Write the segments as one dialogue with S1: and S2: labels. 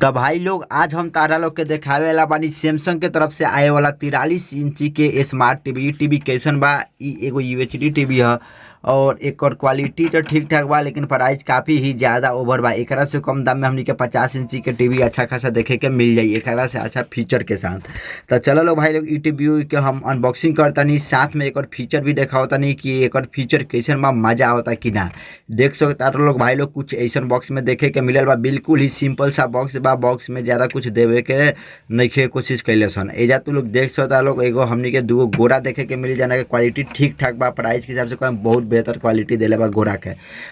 S1: तो भाई लोग आज हम तारा लोग के देखावे वाला बानी सैमसंग के तरफ से आए वाला 43 इंची के स्मार्ट टीवी। टीवी कैसन बा, ई एगो यूएचडी टीवी है और एकर क्वालिटी तो ठीक ठाक बा, लेकिन प्राइस काफ़ी ही ज़्यादा ओवर बा। एकरा से कम दाम में हमनी के 50 इंची के टीवी अच्छा खासा देखे के मिल जाई, एकरा से अच्छा फीचर के साथ। तो चलो लोग भाई लोग ई टीवी के हम अनबॉक्सिंग करतनी, साथ में एकर फीचर भी देखावतनी कि एकर फीचर कैसन बा, मजा आवता कि ना। देख सकता लोग भाई लोग कुछ ऐसा बॉक्स में देखे के मिलल बा, बिल्कुल ही सिंपल सा बॉक्स बा। बॉक्स में ज़्यादा कुछ देवे के नइखे कोशिश कैले सन। एजा तू लोग देख सकता लोग एगो हमनी के दूगो गोरा देखे के मिली, जाना के क्वालिटी ठीक ठाक बा, प्राइस के हिसाब से बहुत बेहतर क्वालिटी देले बा गोरा के।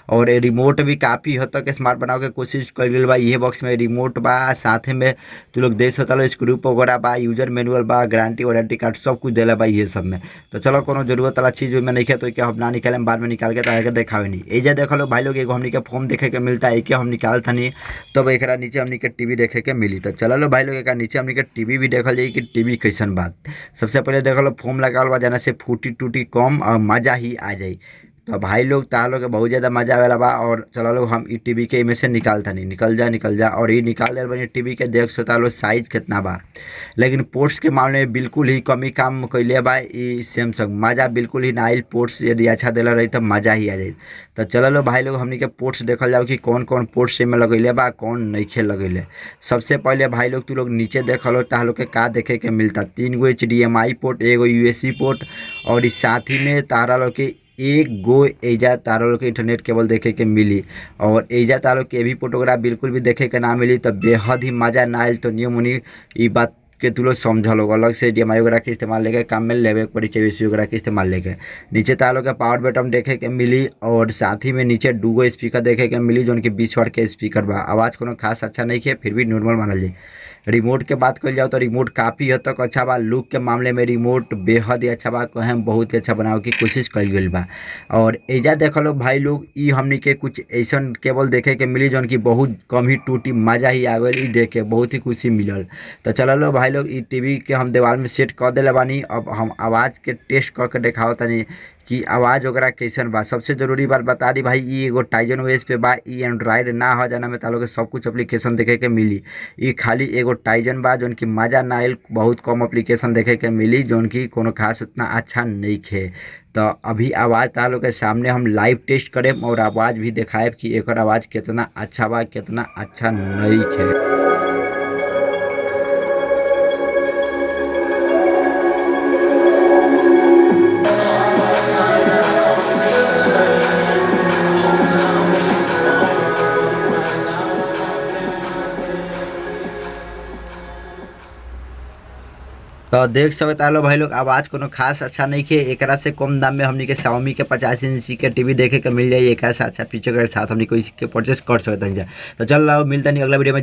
S1: और रिमोट भी काफ़ी हद तक स्मार्ट बनावे के कोशिश कर गई बा। ये बॉक्स में रिमोट बा, साथे में तू लोग देख सकता लो स्क्रू वगैरह बा, यूजर मैनुअल बा, गारंटी वारंटी कार्ड सब कुछ देला बा ये सब में। तो चलो कोनो जरूरत वाला चीज़ में नहीं है तो क्या हम ना निकाले, बाद में निकाल के तो देखावे नहीं। एजा देख लो भाई लोग एगो हमनी के फोम देखे के मिलता है, हम निकाल थनी तब एकरा नीचे हमनी के टीवी देखे के मिली। तो चलो लो भाई लोग एक नीचे हमनी के टीवी भी देखल जाई कि टीवी कैसन बा। सबसे पहले देख लो फोम लगावल बा, जाना से फूटी टूटी कम और मजा ही आ जाई। तो भाई लोग तार लोग के बहुत ज़्यादा मजा आवेला बा। और चलो लोग हम ई टीवी के इमें से निकालता नहीं, निकल जा और ये निकाल दे बनी टीवी के। देख सकता लो साइज कितना बा, लेकिन पोर्ट्स के मामले में बिल्कुल ही कमी काम कैले बा ई सैमसंग। मजा बिल्कुल ही ना आइल, पोर्ट्स यदि अच्छा दिला रही तो मजा ही आ जाए। तो चलो लो भाई लोग हमनी के पोर्ट्स देखल जाओ कि कौन कौन पोर्ट्स में लगैले बा, कौन नइखे लगैले। सबसे पहले भाई लोग तू लोग नीचे देख लो तार लोग के का देखे के मिलता, 3 गो HDMI पोर्ट, एगो USB पोर्ट और इस साथ ही में तारा लोग के एक गो एजा तारा लोग के इंटरनेट केबल देखे के मिली। और एजा तारा लोग के भी फोटोग्राफ बिल्कुल भी देखे के ना मिली। तो बेहद ही मजा ना आयल। तो नियम उनी ई बात के तू लोग समझ लोग, अलग से DMI वगैरह के इस्तेमाल लेके काम में लेवे पड़ी, 24 वगैरह के इस्तेमाल लेके। नीचे तार लोग के पावर बटन देखे के मिली और साथ ही में नीचे 2 गो स्पीकर देखे के मिली, जो कि 20 वाट के स्पीकर बा। आवाज़ कोनो खास अच्छा नहीं है, फिर भी नॉर्मल मानल जाए। रिमोट के बात कर जाओ तो रिमोट काफ़ी हद तक अच्छा बा। लुक के मामले में रिमोट बेहद ही अच्छा बा, कहें बहुत ही अच्छा बनावे की कोशिश कल गई बा। और एजा देख लो भाई लोग ई हमनी के कुछ ऐसा केबल देखे के मिली जौन की बहुत कम ही टूटी, मजा ही आवेल ई देख के, बहुत ही खुशी मिलल। तो चलो लो भाई लोग ई टीवी के हम दीवार में सेट कर दिले बानी। अब हम आवाज़ के टेस्ट करके देखाओ तनी कि आवाज़ वगैरह कैसन बा। सबसे जरूरी बात बता दी भाई, ई एगो टाइजन OS पे बा, ई एंड्रॉइड ना हो जाना में तालों के सब कुछ एप्लीकेशन देखे के मिली। ई खाली एगो टाइजन बा जौन की मजा ना आइल, बहुत कम एप्लीकेशन देखे के मिली जौन की कोनो खास उतना अच्छा नहीं खे। तो अभी आवाज़ तालों के सामने हम लाइव टेस्ट करें और आवाज़ भी दिखाएब कि एकर आवाज़ कितना अच्छा बा, कितना अच्छा नहीं खे। तो देख सकता लो भाई लोग आवाज़ कोनो खास अच्छा नहीं है। एकरा से कम दाम में हमनी के Xiaomi के 50 इंची के टीवी देखे के मिल जाए, एक से अच्छा फीचर के साथ हमनी को इसके परचेस कर सकते हैं। तो चल मिलता नहीं अगला वीडियो में।